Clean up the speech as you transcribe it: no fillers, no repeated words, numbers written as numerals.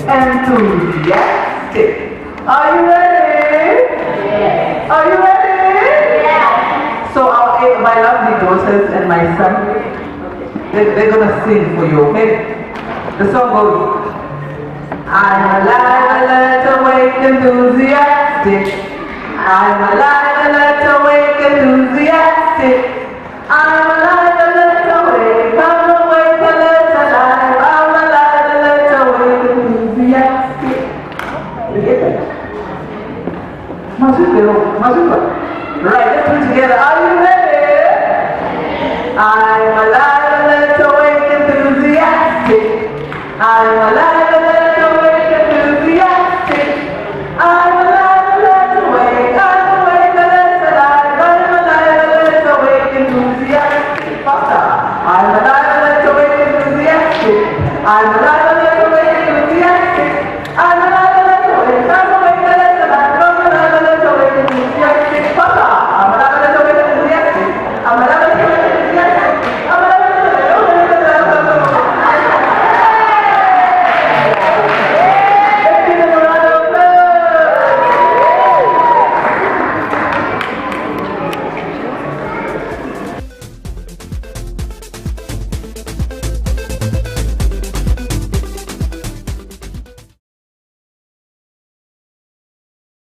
enthusiastic. Are you ready? Yes. Are you ready? Yes. So my lovely daughters and my son, they're going to sing for you, okay? The song goes, I'm alive, alert, awake, enthusiastic. I'm alive, alert, awake, enthusiastic. I'm alive, alert, awake, I'm awake, alert, alive. I'm alive, alert, awake, enthusiastic. You get that? Masuka. Right, let's do it together. Are you ready? I'm alive, alert, awake, enthusiastic. I'm alive, alert, awake, enthusiastic. I'm alive, alert, awake, I'm awake, alert, alive. I'm alive, alert, awake, enthusiastic. Faster. I'm alive, alert, awake, enthusiastic. I'm alive.